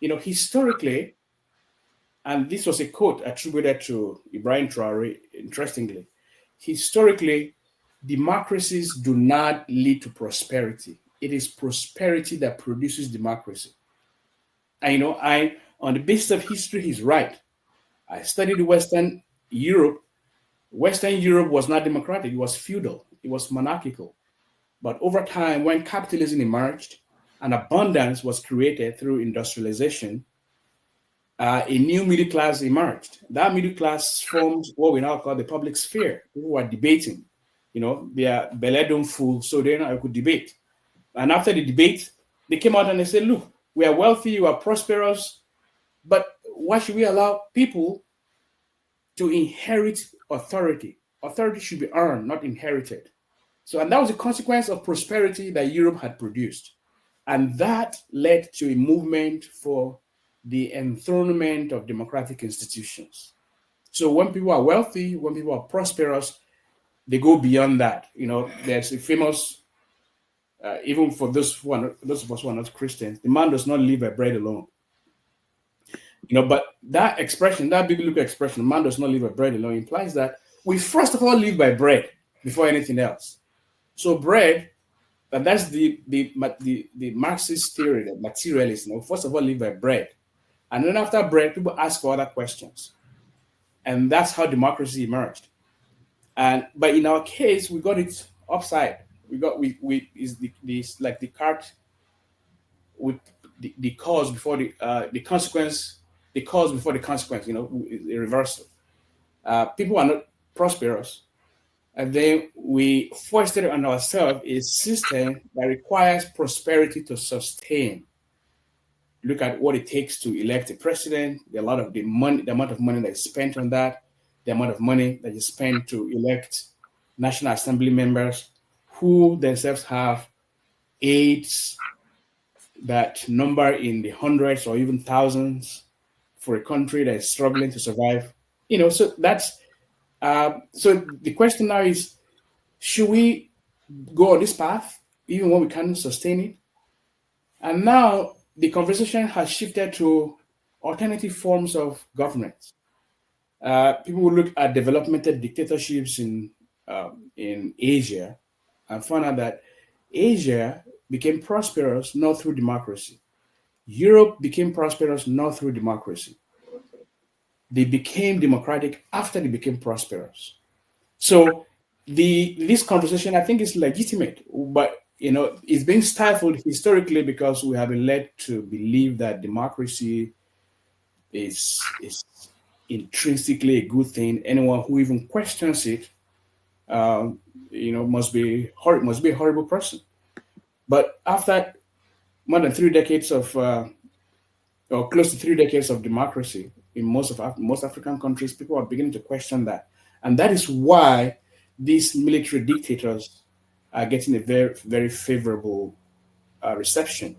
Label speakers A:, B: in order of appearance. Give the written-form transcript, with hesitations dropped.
A: Historically, and this was a quote attributed to Ibrahim Traore, interestingly, historically, democracies do not lead to prosperity. It is prosperity that produces democracy. And on the basis of history, he's right. I studied Western Europe. Western Europe was not democratic, it was feudal, it was monarchical. But over time, when capitalism emerged and abundance was created through industrialization, a new middle class emerged. That middle class formed what we now call the public sphere. People were debating. Their belly don't full, so they I could debate. And after the debate, they came out and they said, look, we are wealthy, we are prosperous, but why should we allow people to inherit authority? Authority should be earned, not inherited. And that was the consequence of prosperity that Europe had produced. And that led to a movement for the enthronement of democratic institutions. So when people are wealthy, when people are prosperous, they go beyond that. There's a famous, even for those of us who are not Christians, the man does not live by bread alone. But that expression, that biblical expression, man does not live by bread alone, implies that we first of all live by bread before anything else. So bread, and that's the Marxist theory, the materialism. First of all, live by bread. And then after bread, people ask for other questions. And that's how democracy emerged. But in our case, we got it upside. Is like the cart with the cause before the consequence, the cause before the consequence, a reversal. People are not prosperous. And then we foisted on ourselves a system that requires prosperity to sustain. Look at what it takes to elect a president, the amount of money that is spent on that, the amount of money that is spent to elect National Assembly members who themselves have aides that number in the hundreds or even thousands for a country that is struggling to survive. So that's so the question now is, should we go on this path even when we can't sustain it? And now the conversation has shifted to alternative forms of government. People will look at developmental dictatorships in Asia and find out that Asia became prosperous not through democracy. Europe became prosperous not through democracy. They became democratic after they became prosperous. So this conversation, I think, is legitimate, but it's been stifled historically because we have been led to believe that democracy is intrinsically a good thing. Anyone who even questions it, must be a horrible person. But after more than 3 decades of, or close to 3 decades of democracy in most African countries, people are beginning to question that, and that is why these military dictators are getting a very, very favorable reception